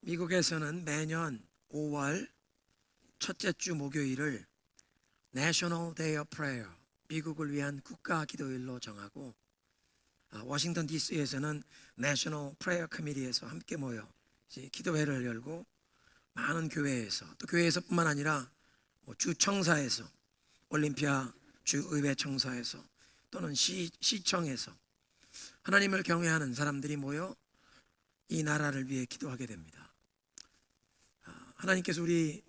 미국에서는 매년 5월 첫째 주 목요일을 National Day of Prayer, 미국을 위한 국가 기도일로 정하고, 워싱턴 DC에서는 National Prayer Committee에서 함께 모여 이제 기도회를 열고, 많은 교회에서, 또 교회에서뿐만 아니라 주청사에서, 올림피아 주의회 청사에서, 또는 시청에서 하나님을 경외하는 사람들이 모여 이 나라를 위해 기도하게 됩니다. 하나님께서 우리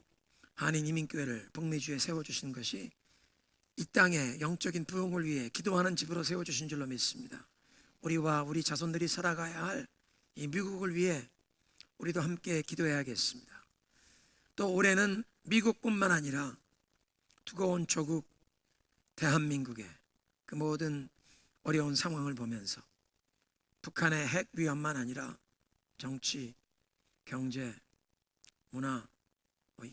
한인이민교회를 북미주에 세워주신 것이 이 땅의 영적인 부흥을 위해 기도하는 집으로 세워주신 줄로 믿습니다. 우리와 우리 자손들이 살아가야 할 이 미국을 위해 우리도 함께 기도해야겠습니다. 또 올해는 미국뿐만 아니라 두고온 조국 대한민국의 그 모든 어려운 상황을 보면서 북한의 핵 위협만 아니라 정치, 경제, 문화,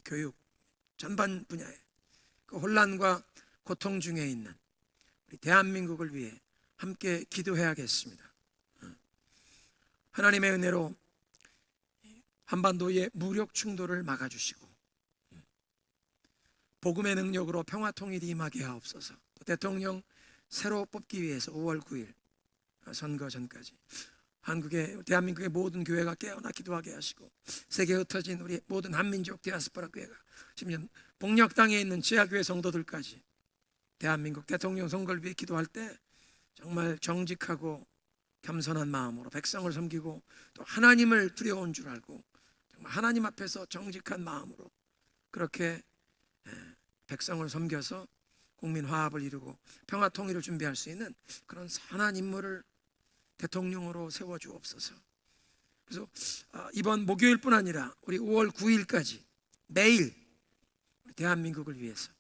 교육 전반 분야에 그 혼란과 고통 중에 있는 우리 대한민국을 위해 함께 기도해야겠습니다. 하나님의 은혜로 한반도의 무력 충돌을 막아주시고 복음의 능력으로 평화 통일이 임하게 하옵소서. 대통령 새로 뽑기 위해서 5월 9일 선거 전까지 대한민국의 모든 교회가 깨어나 기도하게 하시고, 세계에 흩어진 우리 모든 한민족 디아스포라 교회가, 심지어 복역 땅에 있는 지하교회 성도들까지 대한민국 대통령 선거를 위해 기도할 때 정말 정직하고 겸손한 마음으로 백성을 섬기고, 또 하나님을 두려운 줄 알고 정말 하나님 앞에서 정직한 마음으로 그렇게 백성을 섬겨서 국민 화합을 이루고 평화 통일을 준비할 수 있는 그런 선한 인물을 대통령으로 세워주옵소서. 그래서 이번 목요일뿐 아니라 우리 5월 9일까지 매일 우리 대한민국을 위해서,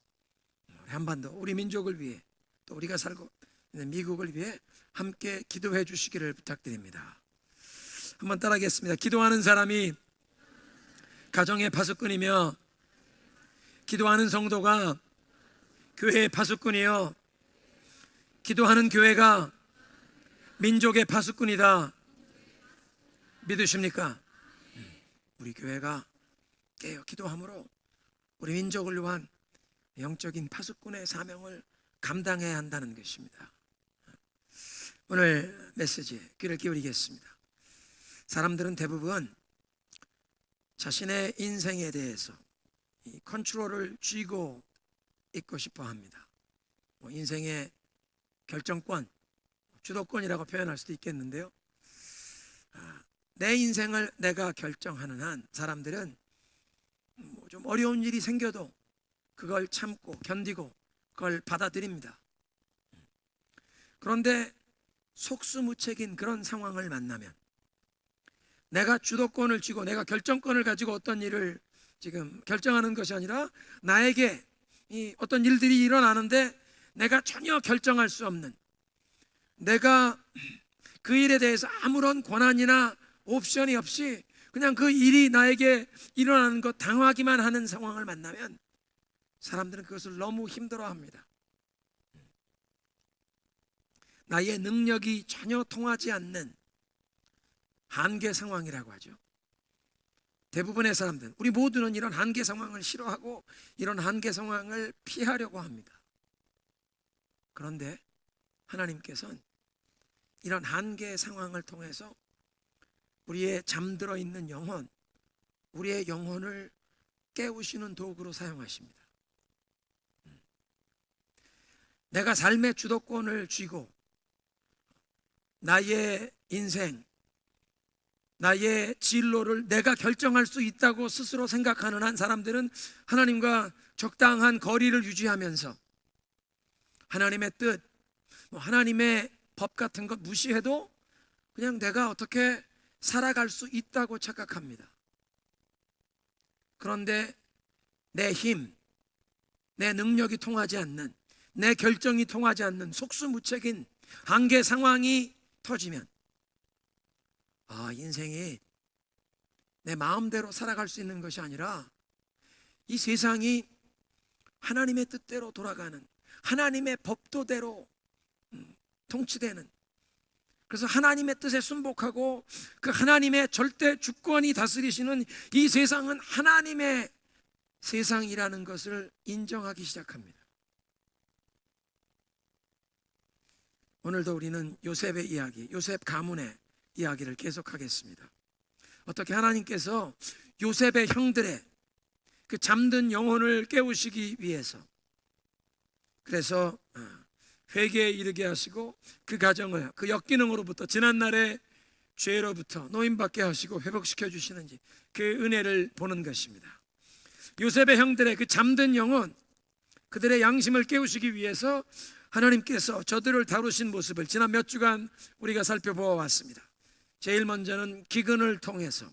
우리 한반도, 우리 민족을 위해, 또 우리가 살고 있는 미국을 위해 함께 기도해 주시기를 부탁드립니다. 한번 따라하겠습니다. 기도하는 사람이 가정의 파수꾼이며, 기도하는 성도가 교회의 파수꾼이요, 기도하는 교회가 민족의 파수꾼이다. 믿으십니까? 우리 교회가 깨어 기도함으로 우리 민족을 위한 영적인 파수꾼의 사명을 감당해야 한다는 것입니다. 오늘 메시지에 귀를 기울이겠습니다. 사람들은 대부분 자신의 인생에 대해서 이 컨트롤을 쥐고 있고 싶어 합니다. 인생의 결정권, 주도권이라고 표현할 수도 있겠는데요, 내 인생을 내가 결정하는 한 사람들은 좀 어려운 일이 생겨도 그걸 참고 견디고 그걸 받아들입니다. 그런데 속수무책인 그런 상황을 만나면, 내가 주도권을 쥐고 내가 결정권을 가지고 어떤 일을 지금 결정하는 것이 아니라 나에게 어떤 일들이 일어나는데 내가 전혀 결정할 수 없는, 내가 그 일에 대해서 아무런 권한이나 옵션이 없이 그냥 그 일이 나에게 일어나는 것 당하기만 하는 상황을 만나면 사람들은 그것을 너무 힘들어합니다. 나의 능력이 전혀 통하지 않는 한계 상황이라고 하죠. 대부분의 사람들, 우리 모두는 이런 한계 상황을 싫어하고 이런 한계 상황을 피하려고 합니다. 그런데 하나님께서는 이런 한계 상황을 통해서 우리의 잠들어 있는 영혼, 우리의 영혼을 깨우시는 도구로 사용하십니다. 내가 삶의 주도권을 쥐고 나의 인생, 나의 진로를 내가 결정할 수 있다고 스스로 생각하는 한 사람들은 하나님과 적당한 거리를 유지하면서 하나님의 뜻, 하나님의 법 같은 것 무시해도 그냥 내가 어떻게 살아갈 수 있다고 착각합니다. 그런데 내 힘, 내 능력이 통하지 않는, 내 결정이 통하지 않는 속수무책인 한계 상황이 터지면, 인생이 내 마음대로 살아갈 수 있는 것이 아니라 이 세상이 하나님의 뜻대로 돌아가는, 하나님의 법도대로 통치되는 그래서 하나님의 뜻에 순복하고 그 하나님의 절대 주권이 다스리시는 이 세상은 하나님의 세상이라는 것을 인정하기 시작합니다. 오늘도 우리는 요셉의 이야기, 요셉 가문의 이야기를 계속하겠습니다. 어떻게 하나님께서 요셉의 형들의 그 잠든 영혼을 깨우시기 위해서, 그래서 회개에 이르게 하시고 그 가정을 그 역기능으로부터, 지난날의 죄로부터 노임받게 하시고 회복시켜 주시는지 그 은혜를 보는 것입니다. 요셉의 형들의 그 잠든 영혼, 그들의 양심을 깨우시기 위해서 하나님께서 저들을 다루신 모습을 지난 몇 주간 우리가 살펴보았습니다. 제일 먼저는 기근을 통해서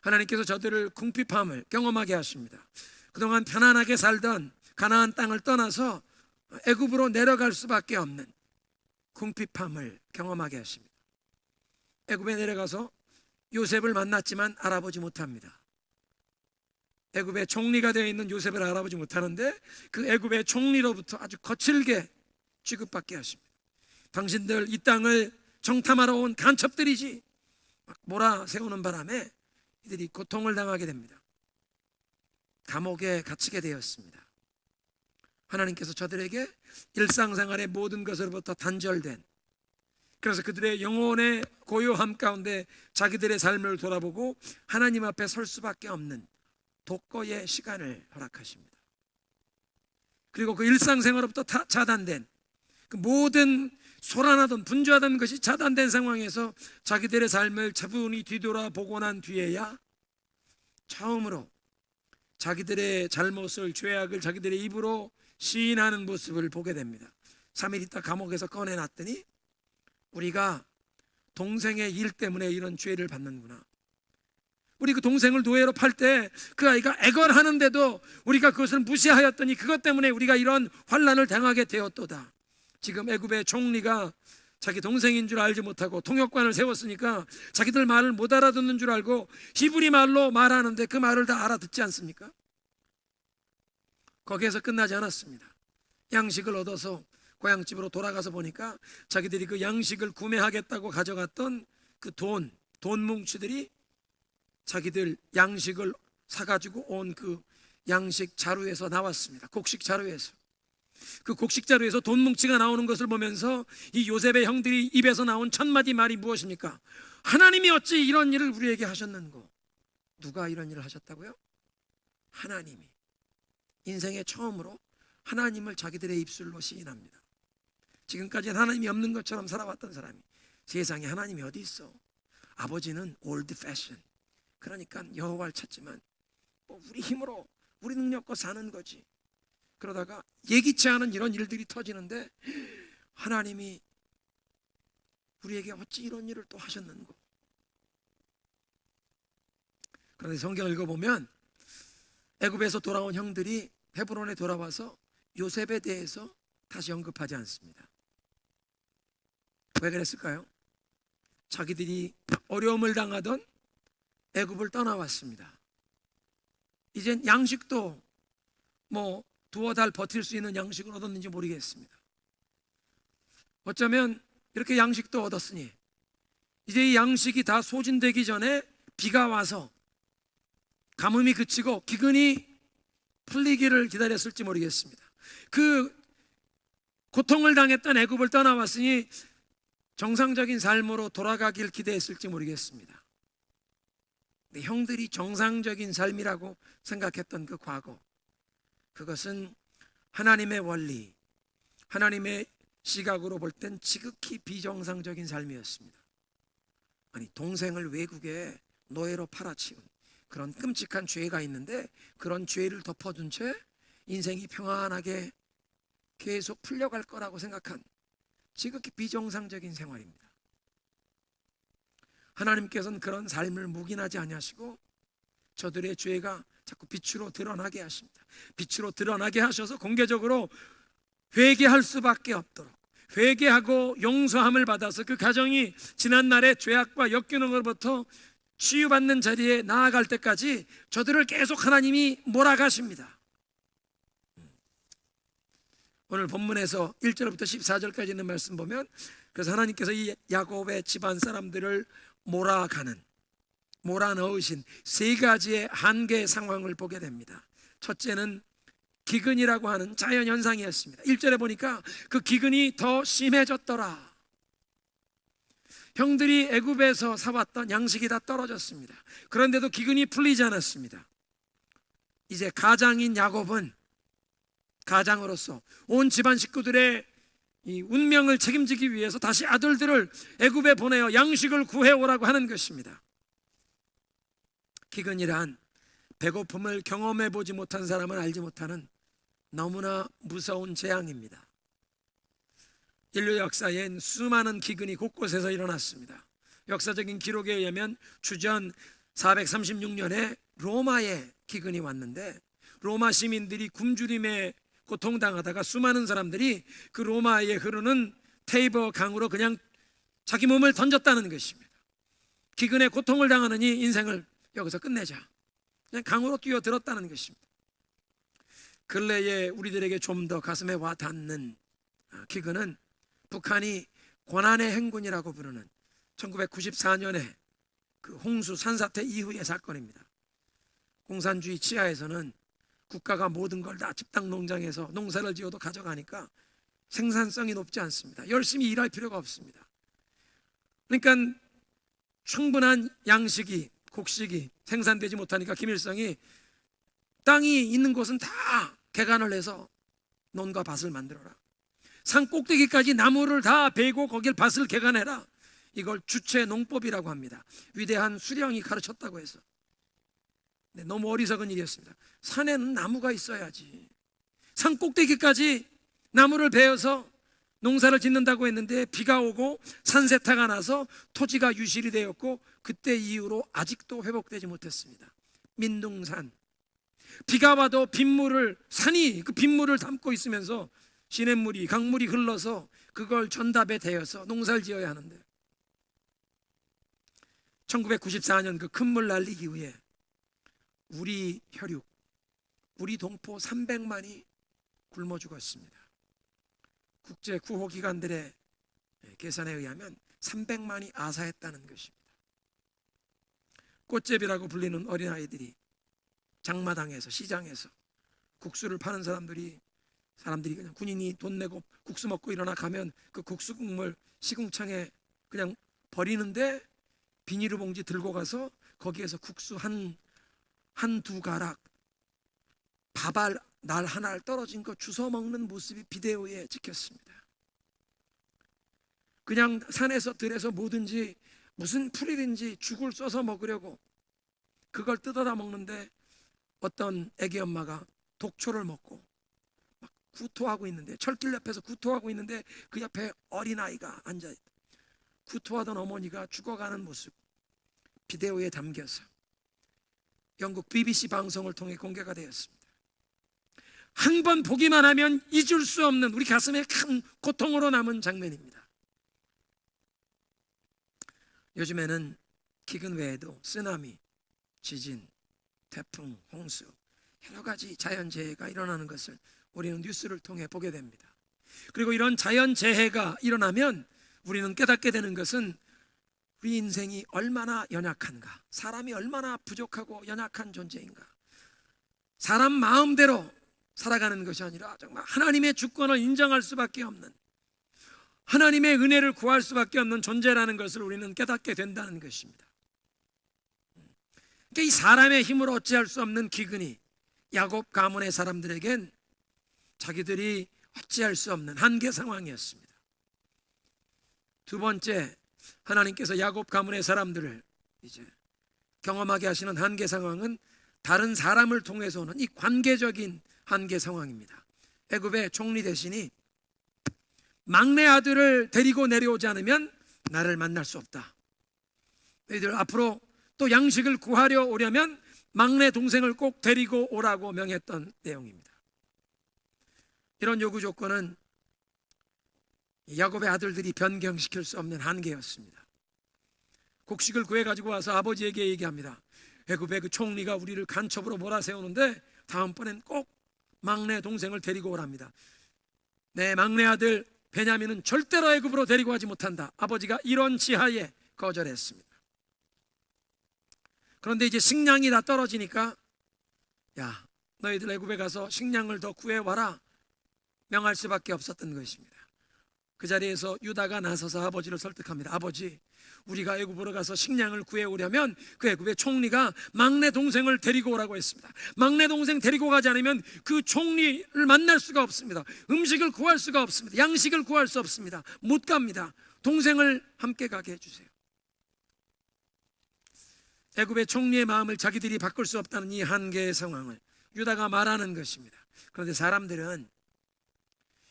하나님께서 저들을 궁핍함을 경험하게 하십니다. 그동안 편안하게 살던 가나안 땅을 떠나서 애굽으로 내려갈 수밖에 없는 궁핍함을 경험하게 하십니다. 애굽에 내려가서 요셉을 만났지만 알아보지 못합니다. 애굽의 총리가 되어 있는 요셉을 알아보지 못하는데 그 애굽의 총리로부터 아주 거칠게 취급받게 하십니다. 당신들 이 땅을 정탐하러 온 간첩들이지, 막 몰아세우는 바람에 이들이 고통을 당하게 됩니다. 감옥에 갇히게 되었습니다. 하나님께서 저들에게 일상생활의 모든 것으로부터 단절된, 그래서 그들의 영혼의 고요함 가운데 자기들의 삶을 돌아보고 하나님 앞에 설 수밖에 없는 독거의 시간을 허락하십니다. 그리고 그 일상생활로부터 다 차단된, 그 모든 소란하던 분주하던 것이 차단된 상황에서 자기들의 삶을 차분히 뒤돌아보고 난 뒤에야 처음으로 자기들의 잘못을, 죄악을 자기들의 입으로 시인하는 모습을 보게 됩니다. 3일 있다 감옥에서 꺼내놨더니 우리가 동생의 일 때문에 이런 죄를 받는구나, 우리 그 동생을 노예로 팔 때 그 아이가 애걸하는데도 우리가 그것을 무시하였더니 그것 때문에 우리가 이런 환난을 당하게 되었도다. 지금 애굽의 총리가 자기 동생인 줄 알지 못하고 통역관을 세웠으니까 자기들 말을 못 알아듣는 줄 알고 히브리 말로 말하는데 그 말을 다 알아듣지 않습니까? 거기에서 끝나지 않았습니다. 양식을 얻어서 고향집으로 돌아가서 보니까 자기들이 그 양식을 구매하겠다고 가져갔던 그 돈 뭉치들이 자기들 양식을 사가지고 온 그 양식 자루에서 나왔습니다. 곡식 자루에서. 그 곡식 자루에서 돈 뭉치가 나오는 것을 보면서 이 요셉의 형들이 입에서 나온 첫 마디 말이 무엇입니까? 하나님이 어찌 이런 일을 우리에게 하셨는고. 누가 이런 일을 하셨다고요? 하나님이. 인생의 처음으로 하나님을 자기들의 입술로 시인합니다. 지금까지는 하나님이 없는 것처럼 살아왔던 사람이 세상에 하나님이 어디 있어? 아버지는 올드 패션, 그러니까 여호와를 찾지만 뭐 우리 힘으로 우리 능력과 사는 거지. 그러다가 예기치 않은 이런 일들이 터지는데 하나님이 우리에게 어찌 이런 일을 또 하셨는고. 그런데 성경을 읽어보면 애굽에서 돌아온 형들이 헤브론에 돌아와서 요셉에 대해서 다시 언급하지 않습니다. 왜 그랬을까요? 자기들이 어려움을 당하던 애굽을 떠나왔습니다. 이젠 양식도 뭐 두어 달 버틸 수 있는 양식을 얻었는지 모르겠습니다. 어쩌면 이렇게 양식도 얻었으니 이제 이 양식이 다 소진되기 전에 비가 와서 가뭄이 그치고 기근이 풀리기를 기다렸을지 모르겠습니다. 그 고통을 당했던 애굽을 떠나왔으니 정상적인 삶으로 돌아가길 기대했을지 모르겠습니다. 근데 형들이 정상적인 삶이라고 생각했던 그 과거, 그것은 하나님의 원리, 하나님의 시각으로 볼 땐 지극히 비정상적인 삶이었습니다. 아니, 동생을 외국에 노예로 팔아치운 그런 끔찍한 죄가 있는데 그런 죄를 덮어둔 채 인생이 평안하게 계속 풀려갈 거라고 생각한 지극히 비정상적인 생활입니다. 하나님께서는 그런 삶을 묵인하지 아니하시고 저들의 죄가 자꾸 빛으로 드러나게 하십니다. 빛으로 드러나게 하셔서 공개적으로 회개할 수밖에 없도록, 회개하고 용서함을 받아서 그 가정이 지난날의 죄악과 역균형으로부터 치유받는 자리에 나아갈 때까지 저들을 계속 하나님이 몰아가십니다. 오늘 본문에서 1절부터 14절까지 있는 말씀 보면 그래서 하나님께서 이 야곱의 집안 사람들을 몰아넣으신 세 가지의 한계 상황을 보게 됩니다. 첫째는 기근이라고 하는 자연현상이었습니다. 1절에 보니까 그 기근이 더 심해졌더라. 형들이 애굽에서 사왔던 양식이 다 떨어졌습니다. 그런데도 기근이 풀리지 않았습니다. 이제 가장인 야곱은 가장으로서 온 집안 식구들의 이 운명을 책임지기 위해서 다시 아들들을 애굽에 보내어 양식을 구해오라고 하는 것입니다. 기근이란 배고픔을 경험해 보지 못한 사람은 알지 못하는 너무나 무서운 재앙입니다. 인류 역사엔 수많은 기근이 곳곳에서 일어났습니다. 역사적인 기록에 의하면 주전 436년에 로마에 기근이 왔는데 로마 시민들이 굶주림에 고통당하다가 수많은 사람들이 그 로마에 흐르는 테이버 강으로 그냥 자기 몸을 던졌다는 것입니다. 기근에 고통을 당하느니 인생을 여기서 끝내자, 그냥 강으로 뛰어들었다는 것입니다. 근래에 우리들에게 좀 더 가슴에 와 닿는 기근은 북한이 고난의 행군이라고 부르는 1994년에 그 홍수 산사태 이후의 사건입니다. 공산주의 치하에서는 국가가 모든 걸 다 집단 농장에서 농사를 지어도 가져가니까 생산성이 높지 않습니다. 열심히 일할 필요가 없습니다. 그러니까 충분한 양식이, 곡식이 생산되지 못하니까 김일성이 땅이 있는 곳은 다 개간을 해서 논과 밭을 만들어라. 산 꼭대기까지 나무를 다 베고 거길 밭을 개간해라. 이걸 주체 농법이라고 합니다. 위대한 수령이 가르쳤다고 해서. 네, 너무 어리석은 일이었습니다. 산에는 나무가 있어야지. 산 꼭대기까지 나무를 베어서 농사를 짓는다고 했는데 비가 오고 산세타가 나서 토지가 유실이 되었고 그때 이후로 아직도 회복되지 못했습니다. 민둥산. 비가 와도 빗물을, 산이 그 빗물을 담고 있으면서 시냇물이, 강물이 흘러서 그걸 전답에 대어서 농사를 지어야 하는데 1994년 그 큰 물 날리기 이후에 우리 혈육, 우리 동포 300만이 굶어 죽었습니다. 국제 구호기관들의 계산에 의하면 300만이 아사했다는 것입니다. 꽃제비라고 불리는 어린아이들이 장마당에서, 시장에서 국수를 파는 사람들이 그냥 군인이 돈 내고 국수 먹고 일어나 가면 그 국수 국물 시궁창에 그냥 버리는데 비닐을 봉지 들고 가서 거기에서 국수 한두 가락, 밥알 날 하나 떨어진 거 주워 먹는 모습이 비디오에 찍혔습니다. 그냥 산에서 들에서 뭐든지 무슨 풀이든지 죽을 써서 먹으려고 그걸 뜯어다 먹는데 어떤 애기 엄마가 독초를 먹고 막 구토하고 있는데, 철길 옆에서 구토하고 있는데 그 옆에 어린아이가 앉아있다. 구토하던 어머니가 죽어가는 모습 비디오에 담겨서 영국 BBC 방송을 통해 공개가 되었습니다. 한 번 보기만 하면 잊을 수 없는 우리 가슴에 큰 고통으로 남은 장면입니다. 요즘에는 기근 외에도 쓰나미, 지진, 태풍, 홍수, 여러 가지 자연재해가 일어나는 것을 우리는 뉴스를 통해 보게 됩니다. 그리고 이런 자연재해가 일어나면 우리는 깨닫게 되는 것은 우리 인생이 얼마나 연약한가, 사람이 얼마나 부족하고 연약한 존재인가. 사람 마음대로 살아가는 것이 아니라 정말 하나님의 주권을 인정할 수밖에 없는, 하나님의 은혜를 구할 수밖에 없는 존재라는 것을 우리는 깨닫게 된다는 것입니다. 그러니까 이 사람의 힘으로 어찌할 수 없는 기근이 야곱 가문의 사람들에겐 자기들이 어찌할 수 없는 한계 상황이었습니다. 두 번째, 하나님께서 야곱 가문의 사람들을 이제 경험하게 하시는 한계 상황은 다른 사람을 통해서 오는 이 관계적인 한계 상황입니다. 애굽의 총리 대신이 막내 아들을 데리고 내려오지 않으면 나를 만날 수 없다. 너희들 앞으로 또 양식을 구하려 오려면 막내 동생을 꼭 데리고 오라고 명했던 내용입니다. 이런 요구 조건은 야곱의 아들들이 변경시킬 수 없는 한계였습니다. 곡식을 구해 가지고 와서 아버지에게 얘기합니다. 애굽의 그 총리가 우리를 간첩으로 몰아세우는데 다음번엔 꼭 막내 동생을 데리고 오랍니다. 내 막내 아들 베냐민은 절대로 애굽으로 데리고 가지 못한다. 아버지가 이런 지하에 거절했습니다. 그런데 이제 식량이 다 떨어지니까 야, 너희들 애굽에 가서 식량을 더 구해와라 명할 수밖에 없었던 것입니다. 그 자리에서 유다가 나서서 아버지를 설득합니다. 아버지, 우리가 애굽으로 가서 식량을 구해오려면 그 애굽의 총리가 막내 동생을 데리고 오라고 했습니다. 막내 동생 데리고 가지 않으면 그 총리를 만날 수가 없습니다. 음식을 구할 수가 없습니다. 양식을 구할 수 없습니다. 못 갑니다. 동생을 함께 가게 해주세요. 애굽의 총리의 마음을 자기들이 바꿀 수 없다는 이 한계의 상황을 유다가 말하는 것입니다. 그런데 사람들은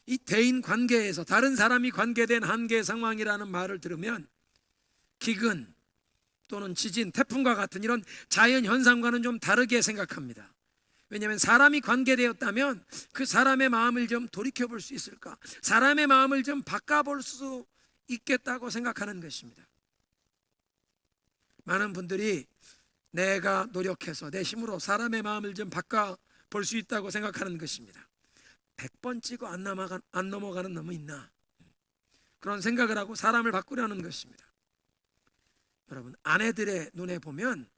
이 대인 관계에서 다른 사람이 관계된 한계의 상황이라는 말을 들으면 기근 또는 지진, 태풍과 같은 이런 자연 현상과는 좀 다르게 생각합니다. 왜냐하면 사람이 관계되었다면 그 사람의 마음을 좀 돌이켜 볼 수 있을까? 사람의 마음을 좀 바꿔볼 수 있겠다고 생각하는 것입니다. 많은 분들이 내가 노력해서 내 힘으로 사람의 마음을 좀 바꿔볼 수 있다고 생각하는 것입니다. 100번 찍어 안 넘어가는 놈이 있나? 그런 생각을 하고 사람을 바꾸려는 것입니다. 여러분, 아내들의 눈에 보면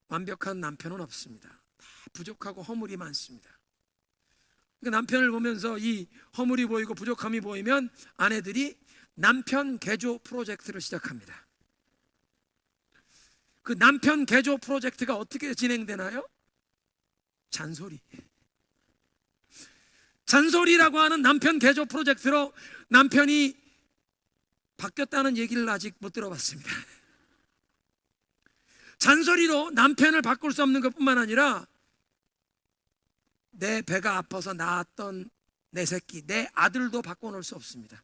완벽한 남편은 없습니다. 다 부족하고 허물이 많습니다. 그러니까 남편을 보면서 이 허물이 보이고 부족함이 보이면 아내들이 남편 개조 프로젝트를 시작합니다. 그 남편 개조 프로젝트가 어떻게 진행되나요? 잔소리라고 하는 남편 개조 프로젝트로 남편이 바뀌었다는 얘기를 아직 못 들어봤습니다. 잔소리로 남편을 바꿀 수 없는 것뿐만 아니라 내 배가 아파서 낳았던 내 새끼, 내 아들도 바꿔놓을 수 없습니다.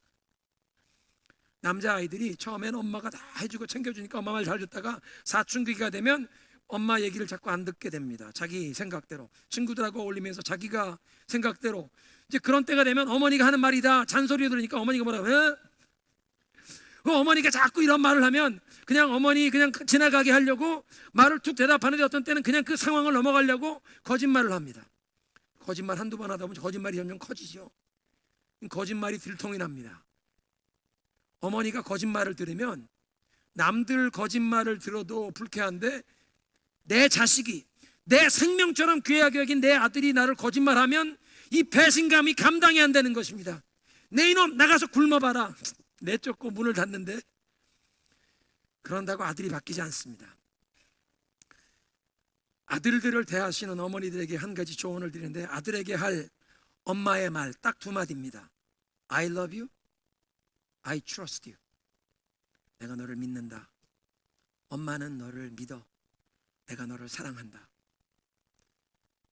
남자아이들이 처음엔 엄마가 다 해주고 챙겨주니까 엄마 말 잘 듣다가 사춘기가 되면 엄마 얘기를 자꾸 안 듣게 됩니다. 자기 생각대로 친구들하고 어울리면서 자기가 생각대로. 이제 그런 때가 되면 어머니가 하는 말이다 잔소리 들으니까 어머니가 뭐라고 해? 어머니가 자꾸 이런 말을 하면 그냥 어머니 그냥 지나가게 하려고 말을 툭 대답하는데 어떤 때는 그냥 그 상황을 넘어가려고 거짓말을 합니다. 거짓말 한두 번 하다 보면 거짓말이 점점 커지죠. 거짓말이 들통이 납니다. 어머니가 거짓말을 들으면 남들 거짓말을 들어도 불쾌한데 내 자식이 내 생명처럼 귀하게 여긴 내 아들이 나를 거짓말하면 이 배신감이 감당이 안 되는 것입니다. 내 이놈 나가서 굶어봐라. 내쫓고 문을 닫는데 그런다고 아들이 바뀌지 않습니다. 아들들을 대하시는 어머니들에게 한 가지 조언을 드리는데 아들에게 할 엄마의 말 딱 두 마디입니다. I love you, I trust you. 내가 너를 믿는다. 엄마는 너를 믿어. 내가 너를 사랑한다.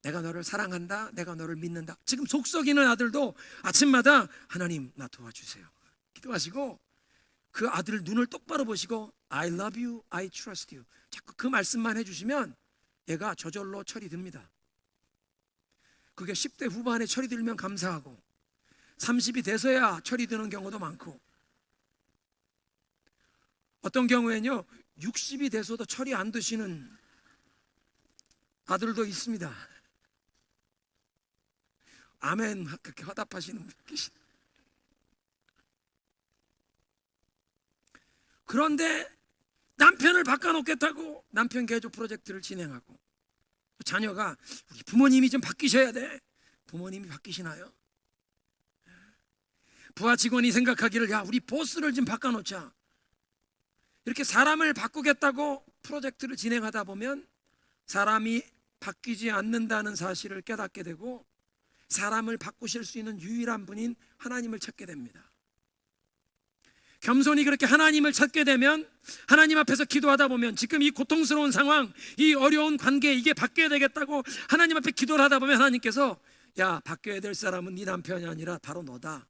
내가 너를 사랑한다. 내가 너를 믿는다. 지금 속 썩이는 아들도 아침마다 하나님 나 도와주세요 기도하시고 그 아들 눈을 똑바로 보시고 I love you, I trust you. 자꾸 그 말씀만 해주시면 얘가 저절로 철이 듭니다. 그게 10대 후반에 철이 들면 감사하고 30이 돼서야 철이 드는 경우도 많고 어떤 경우에는요 60이 돼서도 철이 안 드시는 아들도 있습니다. 아멘 그렇게 화답하시는 분 계시다. 그런데 남편을 바꿔놓겠다고 남편 개조 프로젝트를 진행하고 자녀가 우리 부모님이 좀 바뀌셔야 돼. 부모님이 바뀌시나요? 부하 직원이 생각하기를 야 우리 보스를 좀 바꿔놓자. 이렇게 사람을 바꾸겠다고 프로젝트를 진행하다 보면 사람이 바뀌지 않는다는 사실을 깨닫게 되고 사람을 바꾸실 수 있는 유일한 분인 하나님을 찾게 됩니다. 겸손히 그렇게 하나님을 찾게 되면 하나님 앞에서 기도하다 보면 지금 이 고통스러운 상황, 이 어려운 관계 이게 바뀌어야 되겠다고 하나님 앞에 기도를 하다 보면 하나님께서 야 바뀌어야 될 사람은 네 남편이 아니라 바로 너다.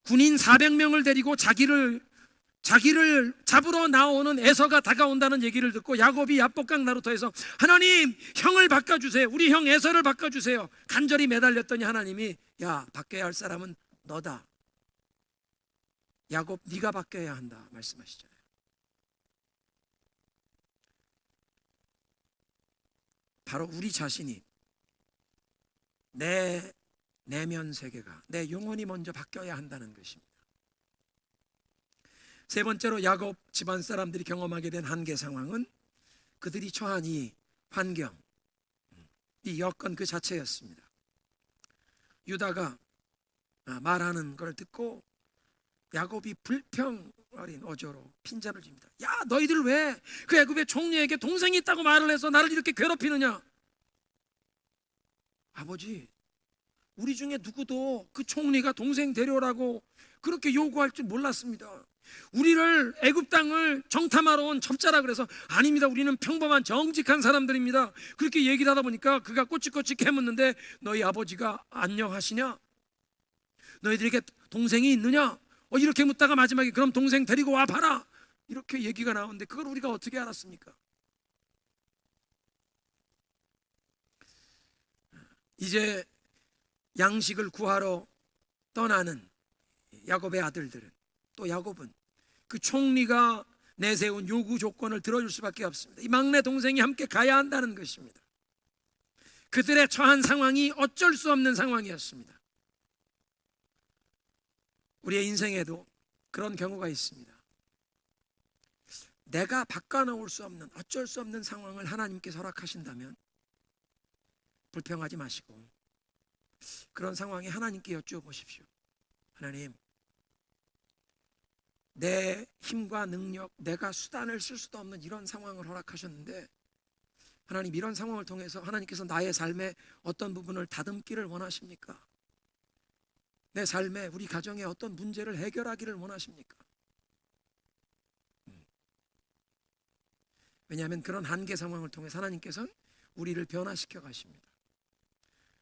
군인 400명을 데리고 자기를 잡으러 나오는 에서가 다가온다는 얘기를 듣고 야곱이 야복강 나루터에서 하나님 형을 바꿔주세요. 우리 형 에서를 바꿔주세요. 간절히 매달렸더니 하나님이 야 바뀌어야 할 사람은 너다. 야곱 네가 바뀌어야 한다 말씀하시잖아요. 바로 우리 자신이 내 내면 세계가, 내 영혼이 먼저 바뀌어야 한다는 것입니다. 세 번째로 야곱 집안 사람들이 경험하게 된 한계 상황은 그들이 처한 이 환경, 이 여건 그 자체였습니다. 유다가 말하는 걸 듣고 야곱이 불평 어린 어조로 핀잔을 줍니다. 야, 너희들 왜 그 애굽의 총리에게 동생이 있다고 말을 해서 나를 이렇게 괴롭히느냐? 아버지, 우리 중에 누구도 그 총리가 동생 데려오라고 그렇게 요구할 줄 몰랐습니다. 우리를 애굽 땅을 정탐하러 온 첩자라 그래서 아닙니다, 우리는 평범한 정직한 사람들입니다, 그렇게 얘기를 하다 보니까 그가 꼬치꼬치 캐묻는데 너희 아버지가 안녕하시냐? 너희들에게 동생이 있느냐? 이렇게 묻다가 마지막에 그럼 동생 데리고 와 봐라, 이렇게 얘기가 나오는데 그걸 우리가 어떻게 알았습니까? 이제 양식을 구하러 떠나는 야곱의 아들들은, 또 야곱은 그 총리가 내세운 요구 조건을 들어줄 수밖에 없습니다. 이 막내 동생이 함께 가야 한다는 것입니다. 그들의 처한 상황이 어쩔 수 없는 상황이었습니다. 우리의 인생에도 그런 경우가 있습니다. 내가 바꿔놓을 수 없는, 어쩔 수 없는 상황을 하나님께서 허락하신다면 불평하지 마시고 그런 상황에 하나님께 여쭈어보십시오. 하나님, 내 힘과 능력, 내가 수단을 쓸 수도 없는 이런 상황을 허락하셨는데 하나님, 이런 상황을 통해서 하나님께서 나의 삶의 어떤 부분을 다듬기를 원하십니까? 내 삶에, 우리 가정에 어떤 문제를 해결하기를 원하십니까? 왜냐하면 그런 한계 상황을 통해서 하나님께서는 우리를 변화시켜 가십니다.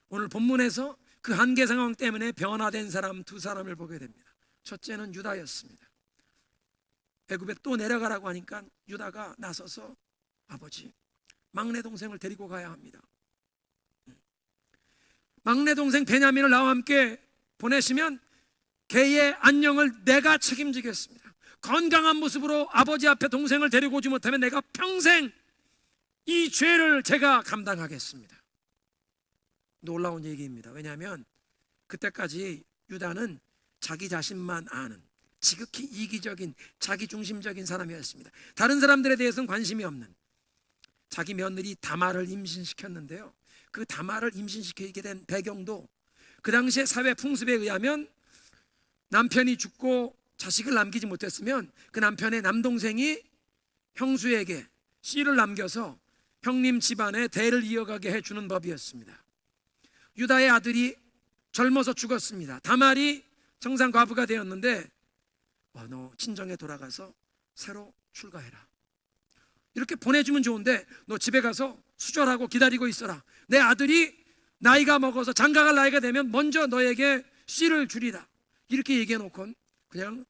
오늘 본문에서 그 한계 상황 때문에 변화된 사람 두 사람을 보게 됩니다. 첫째는 유다였습니다. 애굽에 또 내려가라고 하니까 유다가 나서서 아버지, 막내 동생을 데리고 가야 합니다. 막내 동생 베냐민을 나와 함께 보내시면 걔의 안녕을 내가 책임지겠습니다. 건강한 모습으로 아버지 앞에 동생을 데리고 오지 못하면 내가 평생 이 죄를 제가 감당하겠습니다. 놀라운 얘기입니다. 왜냐하면 그때까지 유다는 자기 자신만 아는 지극히 이기적인 자기중심적인 사람이었습니다. 다른 사람들에 대해서는 관심이 없는, 자기 며느리 다말을 임신시켰는데요, 그 다말을 임신시키게 된 배경도 그 당시의 사회 풍습에 의하면 남편이 죽고 자식을 남기지 못했으면 그 남편의 남동생이 형수에게 씨를 남겨서 형님 집안의 대를 이어가게 해주는 법이었습니다. 유다의 아들이 젊어서 죽었습니다. 다말이 정상과부가 되었는데 너 친정에 돌아가서 새로 출가해라, 이렇게 보내주면 좋은데 너 집에 가서 수절하고 기다리고 있어라. 내 아들이 나이가 먹어서 장가갈 나이가 되면 먼저 너에게 씨를 주리라, 이렇게 얘기해 놓고 그냥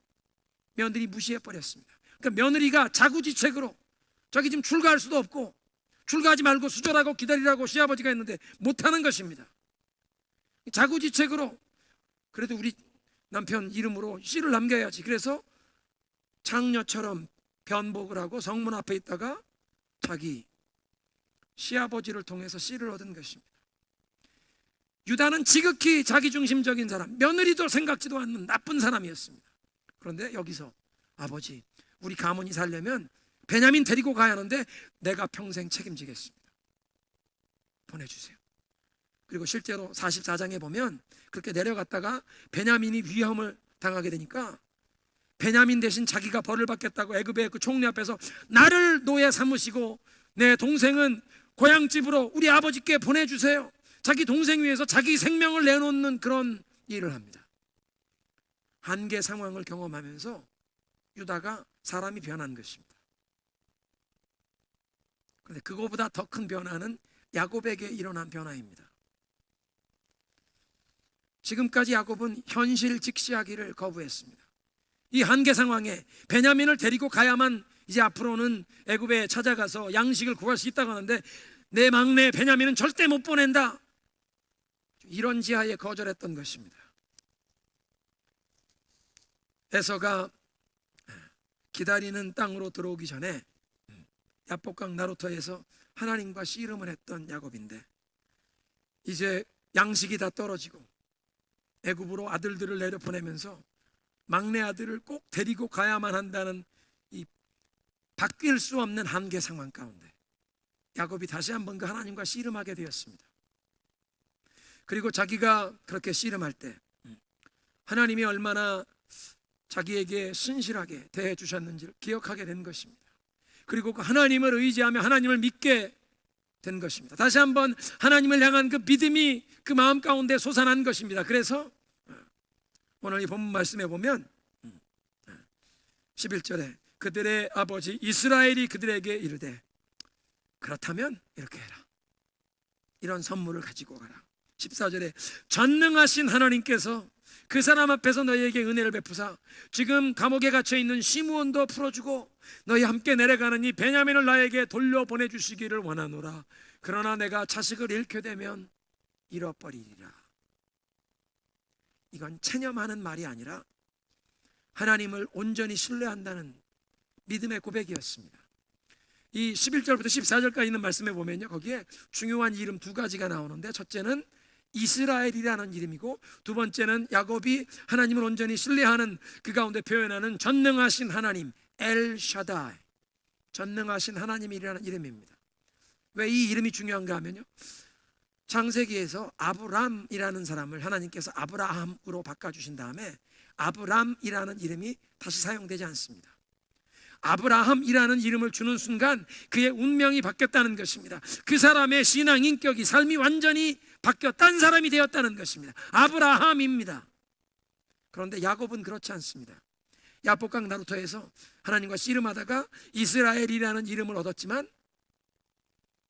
며느리 무시해 버렸습니다. 그러니까 며느리가 자구지책으로 자기 지금 출가할 수도 없고 출가하지 말고 수절하고 기다리라고 시아버지가 했는데 못하는 것입니다. 자구지책으로 그래도 우리 남편 이름으로 씨를 남겨야지, 그래서 장녀처럼 변복을 하고 성문 앞에 있다가 자기 시아버지를 통해서 씨를 얻은 것입니다. 유다는 지극히 자기중심적인 사람, 며느리도 생각지도 않는 나쁜 사람이었습니다. 그런데 여기서 아버지, 우리 가문이 살려면 베냐민 데리고 가야 하는데 내가 평생 책임지겠습니다, 보내주세요. 그리고 실제로 44장에 보면 그렇게 내려갔다가 베냐민이 위험을 당하게 되니까 베냐민 대신 자기가 벌을 받겠다고 애굽의 그 총리 앞에서 나를 노예 삼으시고 내 동생은 고향집으로 우리 아버지께 보내주세요, 자기 동생 위해서 자기 생명을 내놓는 그런 일을 합니다. 한계 상황을 경험하면서 유다가 사람이 변한 것입니다. 그런데 그거보다 더 큰 변화는 야곱에게 일어난 변화입니다. 지금까지 야곱은 현실 직시하기를 거부했습니다. 이 한계 상황에 베냐민을 데리고 가야만 이제 앞으로는 애굽에 찾아가서 양식을 구할 수 있다고 하는데 내 막내 베냐민은 절대 못 보낸다, 이런 지하에 거절했던 것입니다. 에서가 기다리는 땅으로 들어오기 전에 야복강 나루터에서 하나님과 씨름을 했던 야곱인데 이제 양식이 다 떨어지고 애굽으로 아들들을 내려 보내면서 막내 아들을 꼭 데리고 가야만 한다는 이 바뀔 수 없는 한계 상황 가운데 야곱이 다시 한번 그 하나님과 씨름하게 되었습니다. 그리고 자기가 그렇게 씨름할 때 하나님이 얼마나 자기에게 신실하게 대해 주셨는지를 기억하게 된 것입니다. 그리고 그 하나님을 의지하며 하나님을 믿게 된 것입니다. 다시 한번 하나님을 향한 그 믿음이 그 마음 가운데 솟아난 것입니다. 그래서 오늘 이 본문 말씀에 보면 11절에 그들의 아버지 이스라엘이 그들에게 이르되 그렇다면 이렇게 해라. 이런 선물을 가지고 가라. 14절에 전능하신 하나님께서 그 사람 앞에서 너희에게 은혜를 베푸사 지금 감옥에 갇혀 있는 시므온도 풀어주고 너희 함께 내려가는 이 베냐민을 나에게 돌려보내 주시기를 원하노라. 그러나 내가 자식을 잃게 되면 잃어버리리라. 이건 체념하는 말이 아니라 하나님을 온전히 신뢰한다는 믿음의 고백이었습니다. 이 11절부터 14절까지 있는 말씀에 보면요, 거기에 중요한 이름 두 가지가 나오는데, 첫째는 이스라엘이라는 이름이고 두 번째는 야곱이 하나님을 온전히 신뢰하는 그 가운데 표현하는 전능하신 하나님 엘 샤다이, 전능하신 하나님이라는 이름입니다. 왜 이 이름이 중요한가 하면요, 창세기에서 아브람이라는 사람을 하나님께서 아브라함으로 바꿔주신 다음에 아브람이라는 이름이 다시 사용되지 않습니다. 아브라함이라는 이름을 주는 순간 그의 운명이 바뀌었다는 것입니다. 그 사람의 신앙 인격이, 삶이 완전히 바뀌었다는 사람이 되었다는 것입니다. 아브라함입니다. 그런데 야곱은 그렇지 않습니다. 야복강 나루터에서 하나님과 씨름하다가 이스라엘이라는 이름을 얻었지만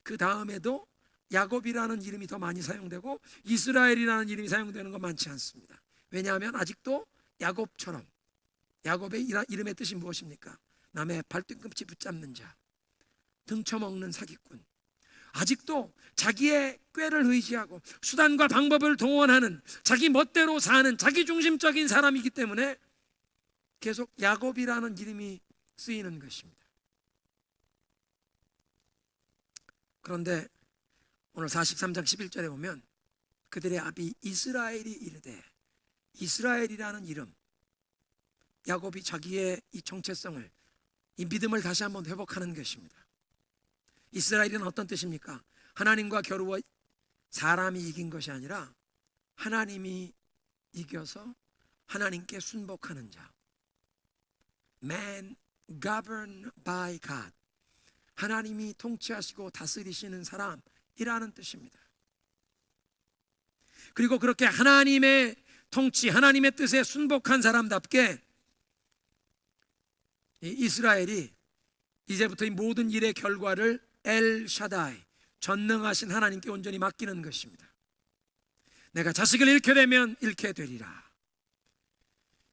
그 다음에도 야곱이라는 이름이 더 많이 사용되고 이스라엘이라는 이름이 사용되는 건 많지 않습니다. 왜냐하면 아직도 야곱처럼, 야곱의 이름의 뜻이 무엇입니까? 남의 발뒤꿈치 붙잡는 자, 등쳐먹는 사기꾼, 아직도 자기의 꾀를 의지하고 수단과 방법을 동원하는, 자기 멋대로 사는 자기중심적인 사람이기 때문에 계속 야곱이라는 이름이 쓰이는 것입니다. 그런데 오늘 43장 11절에 보면 그들의 아비 이스라엘이 이르되, 이스라엘이라는 이름, 야곱이 자기의 이 정체성을, 이 믿음을 다시 한번 회복하는 것입니다. 이스라엘은 어떤 뜻입니까? 하나님과 겨루어 사람이 이긴 것이 아니라 하나님이 이겨서 하나님께 순복하는 자, Man governed by God, 하나님이 통치하시고 다스리시는 사람이라는 뜻입니다. 그리고 그렇게 하나님의 통치, 하나님의 뜻에 순복한 사람답게 이스라엘이 이제부터 이 모든 일의 결과를 엘 샤다이, 전능하신 하나님께 온전히 맡기는 것입니다. 내가 자식을 잃게 되면 잃게 되리라.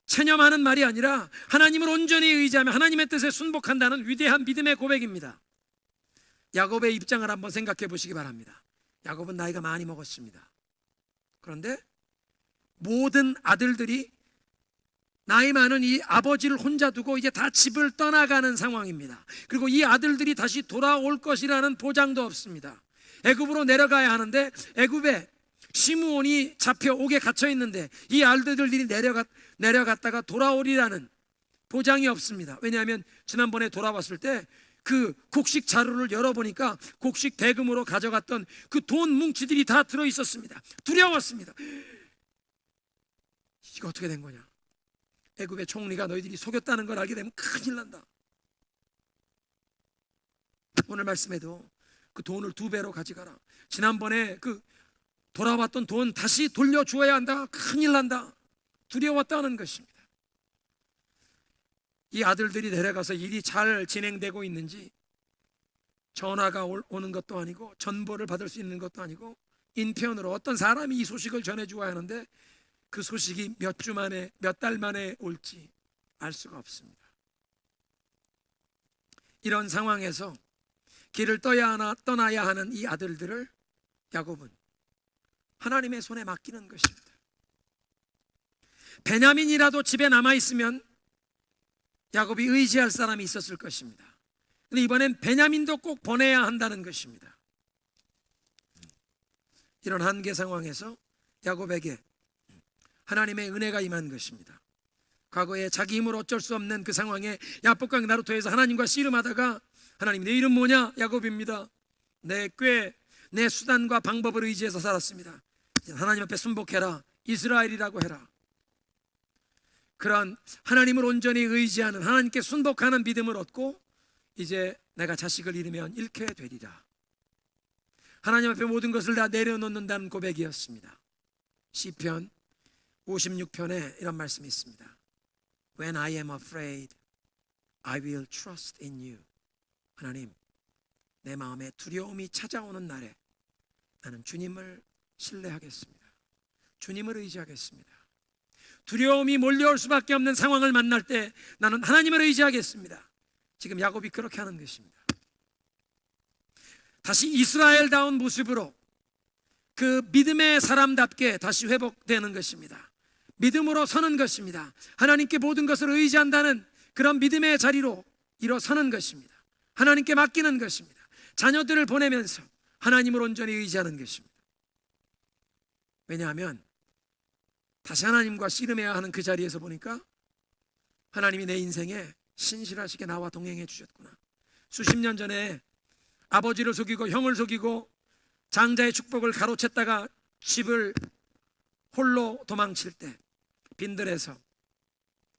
체념하는 말이 아니라 하나님을 온전히 의지하며 하나님의 뜻에 순복한다는 위대한 믿음의 고백입니다. 야곱의 입장을 한번 생각해 보시기 바랍니다. 야곱은 나이가 많이 먹었습니다. 그런데 모든 아들들이 나이 많은 이 아버지를 혼자 두고 이제 다 집을 떠나가는 상황입니다. 그리고 이 아들들이 다시 돌아올 것이라는 보장도 없습니다. 애굽으로 내려가야 하는데 애굽에 시므온이 잡혀옥에 갇혀 있는데 이 아들들이 내려갔다가 돌아오리라는 보장이 없습니다. 왜냐하면 지난번에 돌아왔을 때 그 곡식 자루를 열어보니까 곡식 대금으로 가져갔던 그 돈 뭉치들이 다 들어있었습니다. 두려웠습니다. 이거 어떻게 된 거냐? 애굽의 총리가 너희들이 속였다는 걸 알게 되면 큰일 난다. 오늘 말씀에도 그 돈을 2배로 가져가라, 지난번에 그 돌아왔던 돈 다시 돌려주어야 한다, 큰일 난다, 두려웠다는 것입니다. 이 아들들이 내려가서 일이 잘 진행되고 있는지 전화가 오는 것도 아니고 전보를 받을 수 있는 것도 아니고 인편으로 어떤 사람이 이 소식을 전해주어야 하는데 그 소식이 몇 주 만에, 몇 달 만에 올지 알 수가 없습니다. 이런 상황에서 길을 떠나야 하는 이 아들들을 야곱은 하나님의 손에 맡기는 것입니다. 베냐민이라도 집에 남아있으면 야곱이 의지할 사람이 있었을 것입니다. 그런데 이번엔 베냐민도 꼭 보내야 한다는 것입니다. 이런 한계 상황에서 야곱에게 하나님의 은혜가 임한 것입니다. 과거에 자기 힘으로 어쩔 수 없는 그 상황에 야복강 나루터에서 하나님과 씨름하다가 하나님, 내 이름 뭐냐? 야곱입니다. 내 꾀, 내 수단과 방법을 의지해서 살았습니다. 이제 하나님 앞에 순복해라, 이스라엘이라고 해라. 그런 하나님을 온전히 의지하는, 하나님께 순복하는 믿음을 얻고 이제 내가 자식을 잃으면 잃게 되리라. 하나님 앞에 모든 것을 다 내려놓는다는 고백이었습니다. 시편 56편에 이런 말씀이 있습니다. When I am afraid, I will trust in you. 하나님, 내 마음에 두려움이 찾아오는 날에 나는 주님을 신뢰하겠습니다. 주님을 의지하겠습니다. 두려움이 몰려올 수밖에 없는 상황을 만날 때 나는 하나님을 의지하겠습니다. 지금 야곱이 그렇게 하는 것입니다. 다시 이스라엘다운 모습으로 그 믿음의 사람답게 다시 회복되는 것입니다. 믿음으로 서는 것입니다. 하나님께 모든 것을 의지한다는 그런 믿음의 자리로 일어서는 것입니다. 하나님께 맡기는 것입니다. 자녀들을 보내면서 하나님을 온전히 의지하는 것입니다. 왜냐하면 다시 하나님과 씨름해야 하는 그 자리에서 보니까 하나님이 내 인생에 신실하시게 나와 동행해 주셨구나. 수십 년 전에 아버지를 속이고 형을 속이고 장자의 축복을 가로챘다가 집을 홀로 도망칠 때 빈들에서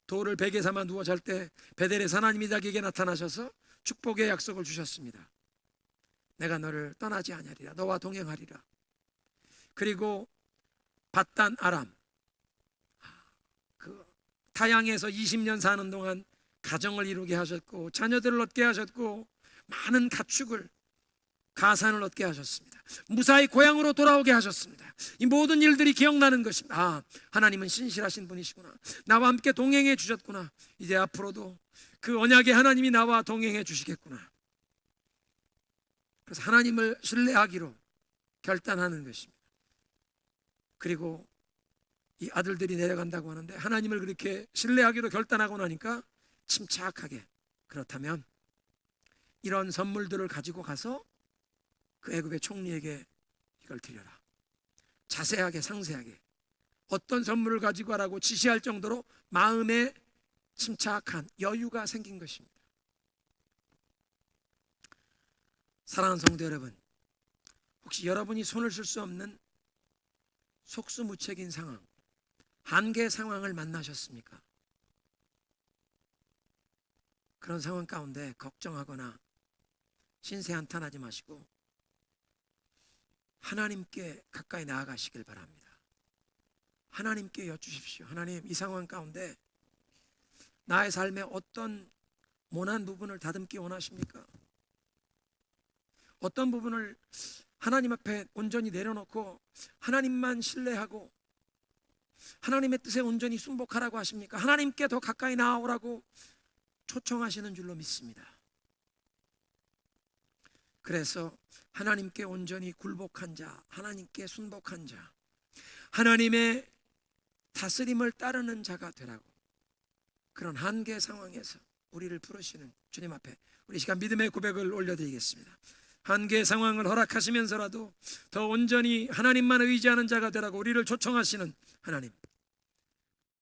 돌을 베개 삼아 누워 잘 때 베델에서 하나님이 자기에게 나타나셔서 축복의 약속을 주셨습니다. 내가 너를 떠나지 아니하리라, 너와 동행하리라. 그리고 밧단 아람, 그 타양에서 20년 사는 동안 가정을 이루게 하셨고 자녀들을 얻게 하셨고 많은 가축을, 가산을 얻게 하셨습니다. 무사히 고향으로 돌아오게 하셨습니다. 이 모든 일들이 기억나는 것입니다. 아, 하나님은 신실하신 분이시구나. 나와 함께 동행해 주셨구나. 이제 앞으로도 그 언약의 하나님이 나와 동행해 주시겠구나. 그래서 하나님을 신뢰하기로 결단하는 것입니다. 그리고 이 아들들이 내려간다고 하는데 하나님을 그렇게 신뢰하기로 결단하고 나니까 침착하게, 그렇다면 이런 선물들을 가지고 가서 그 애굽의 총리에게 이걸 드려라. 자세하게 상세하게 어떤 선물을 가지고 가라고 지시할 정도로 마음에 침착한 여유가 생긴 것입니다. 사랑하는 성도 여러분, 혹시 여러분이 손을 쓸 수 없는 속수무책인 상황, 한계 상황을 만나셨습니까? 그런 상황 가운데 걱정하거나 신세한탄하지 마시고 하나님께 가까이 나아가시길 바랍니다. 하나님께 여쭈십시오. 하나님, 이 상황 가운데 나의 삶에 어떤 모난 부분을 다듬기 원하십니까? 어떤 부분을 하나님 앞에 온전히 내려놓고 하나님만 신뢰하고 하나님의 뜻에 온전히 순복하라고 하십니까? 하나님께 더 가까이 나아오라고 초청하시는 줄로 믿습니다. 그래서 하나님께 온전히 굴복한 자, 하나님께 순복한 자, 하나님의 다스림을 따르는 자가 되라고, 그런 한계 상황에서 우리를 부르시는 주님 앞에 우리 시간 믿음의 고백을 올려드리겠습니다. 한계 상황을 허락하시면서라도 더 온전히 하나님만 의지하는 자가 되라고 우리를 초청하시는 하나님,